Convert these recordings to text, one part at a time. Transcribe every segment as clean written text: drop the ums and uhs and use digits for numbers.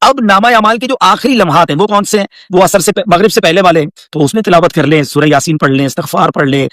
اب نامہ اعمال کے جو آخری لمحات ہیں وہ کون سے ہیں؟ وہ عصر سے مغرب سے پہلے والے، تو اس میں تلاوت کر لیں، سورہ یاسین پڑھ لیں، استغفار پڑھ لیں،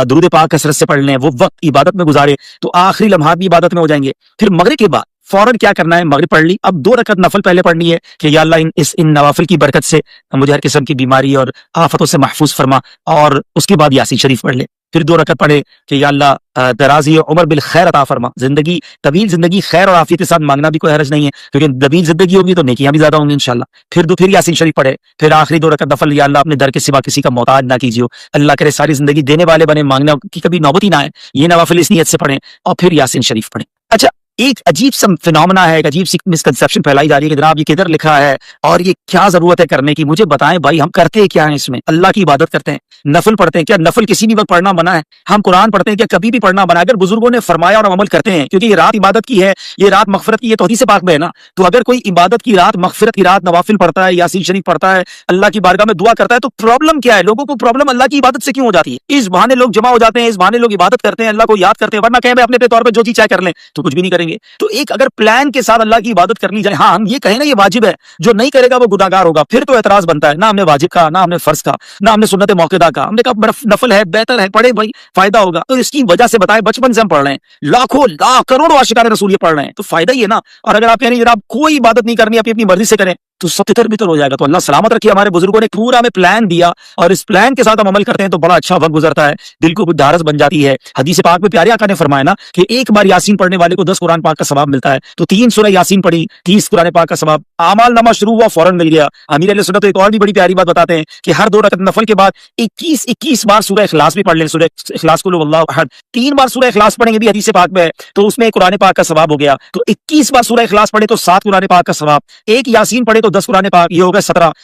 درود پاک کثرت سے پڑھ لیں، وہ وقت عبادت میں گزارے تو آخری لمحات بھی عبادت میں ہو جائیں گے۔ پھر مغرب کے بعد فوراً کیا کرنا ہے؟ مغرب پڑھ لی، اب 2 رکعت نفل پہلے پڑھنی ہے کہ یا اللہ ان نوافل کی برکت سے مجھے ہر قسم کی بیماری اور آفتوں سے محفوظ فرما، اور اس کے بعد یاسین شریف پڑھ لے۔ پھر 2 رکعت پڑھے کہ یا اللہ درازی عمر بالخیر عطا فرما، زندگی طویل زندگی خیر اور عافیت کے ساتھ مانگنا بھی کوئی حرج نہیں ہے، کیونکہ طویل زندگی ہوگی تو نیکیاں بھی زیادہ ہوں گی انشاءاللہ۔ پھر یاسین شریف پڑھے، پھر آخری 2 رکعت نفل، یا اللہ اپنے در کے سوا کسی کا محتاج نہ کیجیے، اللہ کرے ساری زندگی دینے والے بنے، مانگنا کی کبھی نوبت ہی نہ آئے، یہ نوافل اس نیت سے پڑھیں، اور پھر یاسین شریف پڑھیں۔ اچھا، ایک عجیب سا فینومنا ہے، ایک عجیب سی مسکنسیپشن پھیلائی جا رہی ہے کہ جناب یہ کدھر لکھا ہے اور یہ کیا ضرورت ہے کرنے کی؟ مجھے بتائیں بھائی، ہم کرتے کیا ہیں اس میں؟ اللہ کی عبادت کرتے ہیں، نفل پڑھتے ہیں، کیا نفل کسی بھی وقت پڑھنا منع ہے؟ ہم قرآن پڑھتے ہیں، کیا کبھی بھی پڑھنا منع ہے؟ اگر بزرگوں نے فرمایا اور ہم عمل کرتے ہیں، کیونکہ یہ رات عبادت کی ہے، یہ رات مغفرت کی ہے، تو حدیث پاک میں ہے نا، تو اگر کوئی عبادت کی رات، مغفرت کی رات نوافل پڑھتا ہے، یاسین شریف پڑھتا ہے، اللہ کی بارگاہ میں دعا کرتا ہے، تو پرابلم کیا ہے؟ لوگوں کو پرابلم اللہ کی عبادت سے کیوں ہو جاتی ہے؟ اس بہانے لوگ جمع ہو جاتے ہیں، اس بہانے لوگ عبادت کرتے ہیں، اللہ کو یاد کرتے ہیں، ورنہ کہیں اپنے طور پہ جو چیز چاہے کر لیں تو کچھ بھی نہیں کریں گے۔ تو ایک اگر پلان کے ساتھ اللہ کی عبادت کرنی جائے، ہاں ہم یہ کہیں نا یہ واجب ہے، جو نہیں کرے گا وہ گناہگار ہوگا، پھر تو اعتراض بنتا ہے، نہ ہم نے واجب کہا، نہ ہم نے فرض کہا، نہ ہم نے سنت موقعہ کہا، ہم نے کہا نفل ہے، بہتر ہے، پڑھے بھائی، فائدہ ہوگا۔ تو اس کی وجہ سے بتائیں، بچپن سے ہم پڑھ رہے ہیں، لاکھوں لاکھ کروڑوں عاشقان رسول یہ پڑھ رہے ہیں، تو فائدہ ہی ہے نا۔ اور اگر آپ کہہ رہے ہیں جناب کوئی عبادت نہیں کرنی، اپنی مرضی سے کریں، تو سب تتر بتر ہو جائے گا۔ تو اللہ سلامت رکھیے، ہمارے بزرگوں نے پورا ہمیں پلان دیا، اور اس پلان کے ساتھ ہم عمل کرتے ہیں تو بڑا اچھا وقت گزرتا ہے، دل کو ڈھارس بن جاتی ہے۔ حدیث پاک میں پیارے آقا نے فرمایا نا کہ ایک بار یاسین پڑھنے والے کو 10 قرآن پاک کا ثواب ملتا ہے، تو 3 سورہ یاسین پڑھی، 30 قرآن پاک کا ثواب، اعمال نامہ شروع ہوا فوراً مل گیا۔ امیر اہل سنت تو ایک اور بھی بڑی پیاری بات بتاتے ہیں کہ ہر 2 رکعت نفل کے بعد 21 بار سورہ اخلاص بھی پڑھ لیں، سورہ اخلاص قل اللہ احد، 3 بار سورہ اخلاص پڑھیں گے بھی حدیث پاک میں ہے، تو اس میں قرآن پاک کا ثواب ہو گیا۔ تو 21 بار سورہ اخلاص پڑھے تو 7 قرآن پاک کا ثواب، ایک یاسین پڑھے تو 10 قرآن پاک، یہ ہو گیا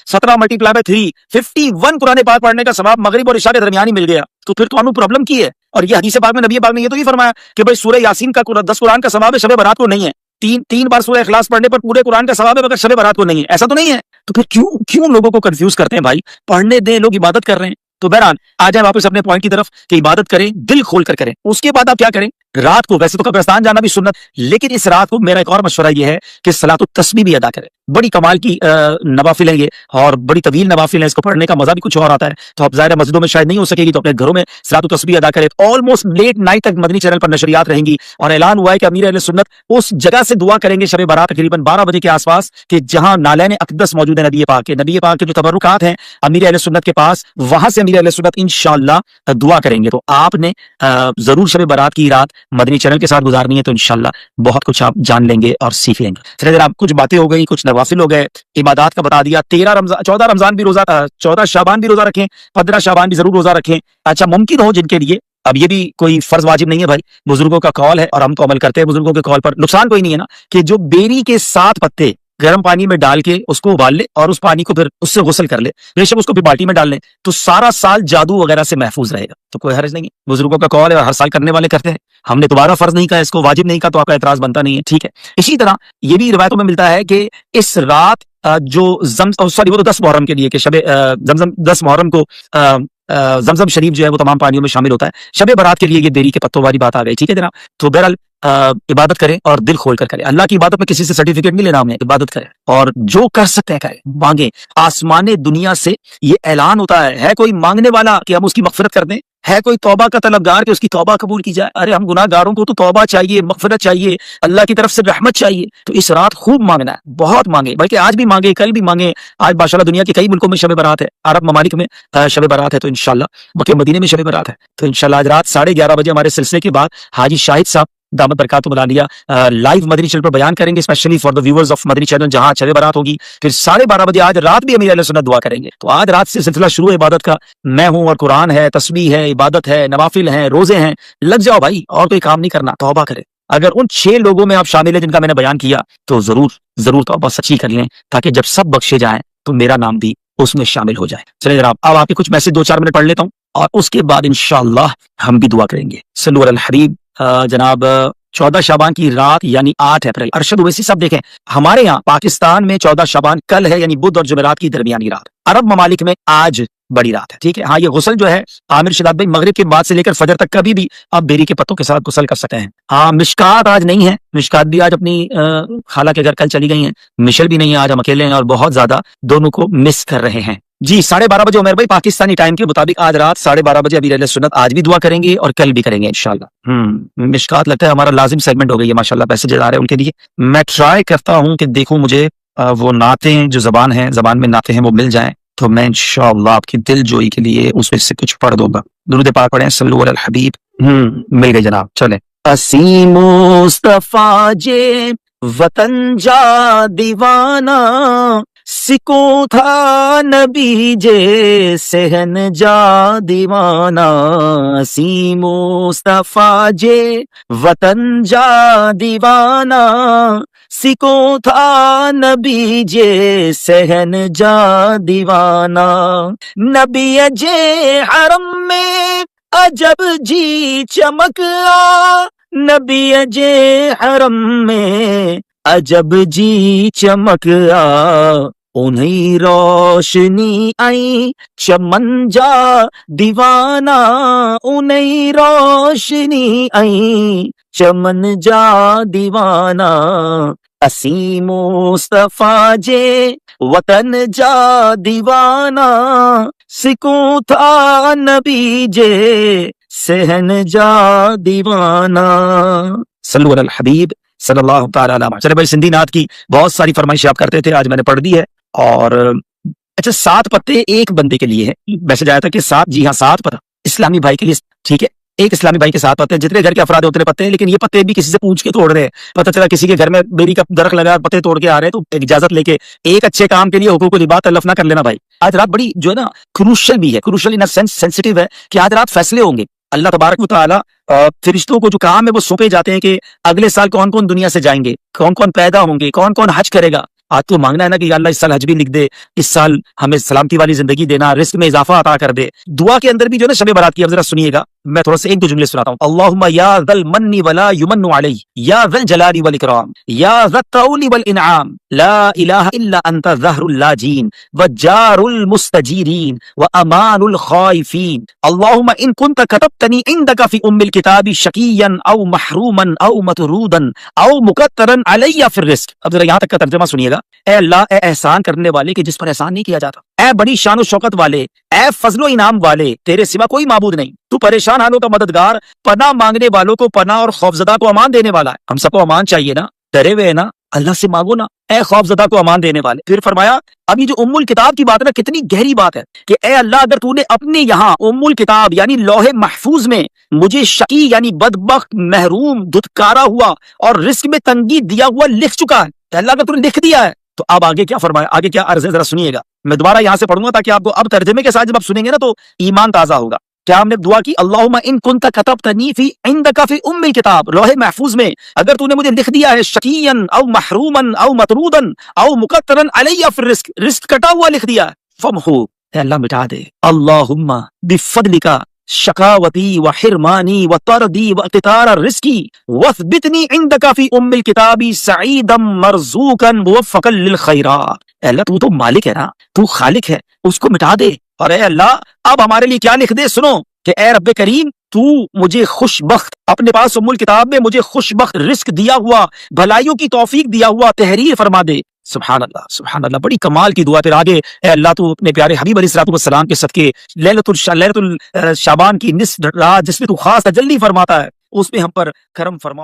17 ملٹیپلائی بائی 3، 51 قرآن پاک پڑھنے کا ثواب مغرب اور عشاء کے درمیان ہی مل گیا۔ تو پھر تو ہمیں پرابلم کی ہے؟ اور یہ حدیث پاک میں نبی پاک نے یہ تو نہیں فرمایا کہ بھائی سورہ یاسین کا 10 قرآن کا ثواب ہے، شب برات کو نہیں ہے، تین بار سورہ اخلاص پڑھنے پر پورے قرآن کا ثواب ہے، مگر شب برات کو نہیں ہے، ایسا تو نہیں ہے۔ تو پھر کیوں لوگوں کو کنفیوز کرتے ہیں بھائی؟ پڑھنے دیں، لوگ عبادت کر رہے ہیں۔ تو بہرحال آ جائیں واپس اپنے پوائنٹ کی طرف کہ عبادت کریں، دل کھول کر کریں۔ اس کے بعد آپ کیا کریں؟ رات کو ویسے تو قبرستان جانا بھی سنت، لیکن اس رات کو میرا ایک اور مشورہ یہ ہے کہ صلاۃ التسبیح بھی ادا کریں۔ بڑی کمال کی نوافل ہیں یہ، اور بڑی طویل نوافل ہیں، اس کو پڑھنے کا مزہ بھی کچھ اور آتا ہے۔ تو اب ظاہر مسجدوں میں شاید نہیں ہو سکے گی، تو اپنے گھروں میں صلاۃ التسبیح ادا کریں۔ آلموسٹ لیٹ نائٹ تک مدنی چینل پر نشریات رہیں گی، اور اعلان ہوا ہے کہ امیر اہل سنت اس جگہ سے دعا کریں گے شب برات تقریباً 12 بجے کے آس پاس، کہ جہاں نالین اقدس موجود ہے نبی پاک کے جو تبرکات ہیں امیر اہل سنت کے پاس، وہاں سے امیر اہل سنت انشاءاللہ دعا کریں گے۔ تو آپ نے ضرور شب برات کی رات مدنی چینل کے ساتھ گزارنی ہے، تو انشاءاللہ بہت کچھ آپ جان لیں گے اور سیکھ لیں گے۔ چلیں جناب، کچھ باتیں ہو گئی، کچھ نوافل ہو گئے، عبادات کا بتا دیا۔ 14 رمضان بھی روزہ، 14 شعبان بھی روزہ رکھیں، 15 شعبان بھی ضرور روزہ رکھیں۔ اچھا، ممکن ہو جن کے لیے، اب یہ بھی کوئی فرض واجب نہیں ہے بھائی، بزرگوں کا قول ہے اور ہم تو عمل کرتے ہیں بزرگوں کے قول پر، نقصان کوئی نہیں ہے نا، کہ جو بیری کے 7 پتے گرم پانی میں ڈال کے اس کو ابال لے اور اس پانی کو پھر اس سے غسل کر لے، بے شک اس کو پھر بالٹی میں ڈال لیں، تو سارا سال جادو وغیرہ سے محفوظ رہے گا، تو کوئی حرج نہیں ہے۔ بزرگوں کا قول ہے اور ہر سال کرنے والے کرتے ہیں، ہم نے دوبارہ فرض نہیں کہا، اس کو واجب نہیں کہا، تو آپ کا اعتراض بنتا نہیں ہے، ٹھیک ہے۔ اسی طرح یہ بھی روایتوں میں ملتا ہے کہ اس رات جو وہ تو 10 محرم کے لیے کہ شب زمزم 10 محرم کو زمزم شریف جو ہے وہ تمام پانیوں میں شامل ہوتا ہے، شب برات کے لیے یہ بیری کے پتوں والی بات آ گئی، ٹھیک ہے جناب۔ تو بہرحال عبادت کریں اور دل کھول کر کریں، اللہ کی عبادت میں کسی سے سرٹیفکیٹ نہیں لینا، ہمیں عبادت کریں اور جو کر سکتے ہیں کریں، مانگیں۔ آسمان دنیا سے یہ اعلان ہوتا ہے کوئی مانگنے والا کہ ہم اس کی مغفرت کر دیں، ہے کوئی توبہ کا طلبگار کہ اس کی توبہ قبول کی جائے؟ ارے ہم گناہ گاروں کو تو توبہ چاہیے، مغفرت چاہیے، اللہ کی طرف سے رحمت چاہیے، تو اس رات خوب مانگنا ہے، بہت مانگیں، بلکہ آج بھی مانگیں، کل بھی مانگیں۔ آج ماشاءاللہ دنیا کے کئی ملکوں میں شب برات ہے، عرب ممالک میں شب برات ہے، تو انشاءاللہ مکہ مدینے میں شب برات ہے، تو انشاءاللہ آج رات 11:30 بجے ہمارے سلسلے کے بعد حاجی شاہد صاحب دامت برکاتہ ملانیہ لائیو مدنی چینل پر بیان کریں گے، especially for the viewers of Madani channel, جہاں شب برات ہوگی۔ پھر 12:30 بجے آج رات بھی امیر اہل سنت دعا کریں گے۔ تو آج رات سے سلسلہ شروع ہے عبادت کا، میں ہوں اور قرآن ہے، تسبیح ہے، عبادت ہے، نوافل ہیں، روزے ہیں، لگ جاؤ بھائی، اور کوئی کام نہیں کرنا، توبہ کریں۔ اگر ان 6 لوگوں میں آپ شامل ہیں جن کا میں نے بیان کیا، تو ضرور توبہ سچی کر لیں، تاکہ جب سب بخشے جائیں تو میرا نام بھی اس میں شامل ہو جائے۔ چلیں جناب، اب آپ کے کچھ میسج 2-4 منٹ پڑھ لیتا ہوں، اور اس کے بعد انشاءاللہ ہم بھی دعا کریں گے۔ صلو علی الحبیب۔ جناب 14 شعبان کی رات یعنی 8 اپریل، ارشد اویسی صاحب دیکھیں، ہمارے یہاں پاکستان میں 14 شعبان کل ہے، یعنی بدھ اور جمعرات کی درمیانی رات، عرب ممالک میں آج بڑی رات ہے، ٹھیک ہے. ہاں یہ غسل جو ہے عامر شداد بھائی مغرب کے بعد سے لے کر فجر تک کبھی بھی آپ بیری کے پتوں کے ساتھ غسل کر سکتے ہیں. ہاں مشکات آج نہیں ہے، مشکات بھی آج اپنی خالہ کے گھر کل چلی گئی ہیں، مشل بھی نہیں ہے، آج ہم اکیلے ہیں اور بہت زیادہ دونوں کو مس کر رہے ہیں. جی 12:30 بجے عمر بھائی پاکستانی ٹائم کے مطابق آج رات 12:30 بجے ابھی اہل سنت آج بھی دعا کریں گے اور کل بھی کریں گے انشاءاللہ. مشکات لگتا ہے ہمارا لازم سیگمنٹ ہو گئی ہے ماشاءاللہ، میسیجز آ رہے ہیں ان کے لیے. میں ٹرائی کرتا ہوں کہ دیکھوں مجھے وہ نعتیں جو زبان میں نعتیں ہیں وہ مل جائیں تو میں انشاءاللہ آپ کی دل جوئی کے لیے اس میں سے کچھ پڑھ دوں گا. درود پاک پڑھیں صلو علی الحبیب. مل گئی جناب، چلیں. اسی مصطفیٰ جے وطن جا دیوانہ، سکوں تھا نبی جے سہن جا دیوانہ. اسی مصطفیٰ جے وطن جا دیوانہ، سکوں تھا نبی جے سہن جا دیوانہ. نبی جے حرم میں عجب جی چمک آ، نبی جے حرم میں عجب جی چمک آ. انہیں روشنی آئی چمن جا دیوانہ، انہیں روشنی آئی چمن جا دیوانہ. اسی مصطفیٰ جے وطن جا دیوانہ، سکوں تھا نبی جے سہن جا دیوانہ. صلو علی الحبیب صلی اللہ تعالی علیہ وسلم. چلے بھائی سندھی نعت کی بہت ساری فرمائشیں آپ کرتے تھے، آج میں نے پڑھ دی ہے. اور اچھا 7 پتے ایک بندے کے لیے ہے، میسج آیا تھا کہ 7، جی ہاں 7 پتہ اسلامی بھائی کے لیے، ٹھیک ہے. ایک اسلامی بھائی کے 7 پتے ہیں، جتنے گھر کے افراد اتنے پتے ہیں، لیکن یہ پتے بھی کسی سے پوچھ کے توڑ رہے ہیں. پتہ چلا کسی کے گھر میں بیری کا درخت لگا پتے توڑ کے آ رہے ہیں، تو اجازت لے کے ایک اچھے کام کے لیے حقوق العباد تلف نہ کر لینا بھائی. آج رات بڑی جو ہے نا کروشل بھی ہے، کروشل ان سینس سینسٹیو ہے کہ آج رات فیصلے ہوں گے. اللہ تبارک و تعالی فرشتوں کو جو کام ہے وہ سونپے جاتے ہیں کہ اگلے سال کون کون دنیا سے جائیں گے، کون کون پیدا ہوں گے، کون کون حج کرے گا. آج تو مانگنا ہے نا کہ یا اللہ اس سال حج بھی لکھ دے، اس سال ہمیں سلامتی والی زندگی دینا، رزق میں اضافہ عطا کر دے. دعا کے اندر بھی جو ہے نا شب برات کی، اب ذرا سنیے گا، میں تھوڑا سا 1-2 جملے سناتا ہوں. اللہم یا ذا المن ولا یمن علی، یا ذا الجلال والاکرام، یا ذا الطول والانعام، لا الہ الا انت ظہر اللاجین وجار المستجیرین وامان الخائفین. اللہم ان کنت کتبتنی عندک فی ام الکتاب شقیا او محروما او مطرودا او مکترا علی فی الرزق. اب ذرا یہاں تک کا ترجمہ سنیے گا. اے اللہ، اے احسان کرنے والے کہ جس پر احسان نہیں کیا جاتا، اے بڑی شان و شوکت والے، اے فضل و انعام والے، تیرے سوا کوئی معبود نہیں، تو پریشان حالوں کا مددگار، پناہ مانگنے والوں کو پناہ اور خوفزدہ کو امان دینے والا ہے. ہم سب کو امان چاہیے نا، ڈرے ہوئے نا، اللہ سے مانگو نا، اے خوفزدہ کو امان دینے والے. پھر فرمایا اب یہ جو ام الکتاب کی بات ہے نا، کتنی گہری بات ہے کہ اے اللہ اگر تو نے اپنے یہاں ام الکتاب یعنی لوح محفوظ میں مجھے شقی یعنی بدبخت، محروم، دھتکارا ہوا اور رزق میں تنگی دیا ہوا لکھ چکا ہے، تو اللہ اگر تو نے لکھ دیا ہے تو اب آگے کیا فرمایا، آگے کیا عرض ہے ذرا سنیے گا. میں دوبارہ یہاں سے پڑھوں گا تاکہ آپ کو اب ترجمے کے ساتھ جب آپ سنیں گے نا تو ایمان تازہ ہوگا. کیا ہم نے دعا کی، اللہم ان کنت کتبتنی فی عندک فی ام الکتاب، لوح محفوظ میں اگر تو نے مجھے لکھ دیا ہے شقیا او محروما او مطرودا او مکترا علی فی الرزق، رزق کٹا ہوا لکھ دیا ہے، فمحو، اے اللہ مٹا دے. اللہم بفضلک شقاوتی و حرمانی و طردی و اقتار رزقی واثبتنی عندک فی ام الکتاب سعیدا مرزوقا موفقا للخیرات. اے اللہ تو مالک ہے نا، تو خالق ہے، اس کو مٹا دے. اور اے اللہ اب ہمارے لیے کیا لکھ دے، سنو کہ اے رب کریم تو مجھے خوش بخت اپنے پاس ام الکتاب میں مجھے خوش بخت رزق دیا ہوا، بھلائیوں کی توفیق دیا ہوا تحریر فرما دے. سبحان اللہ سبحان اللہ، بڑی کمال کی دعا. پھر آگے اے اللہ تو اپنے پیارے حبیب علیہ الصلوۃ والسلام کے صدقے لیلۃ الشعبان کی نصف رات جس میں تو خاص تجلی فرماتا ہے، اس میں ہم پر کرم فرما.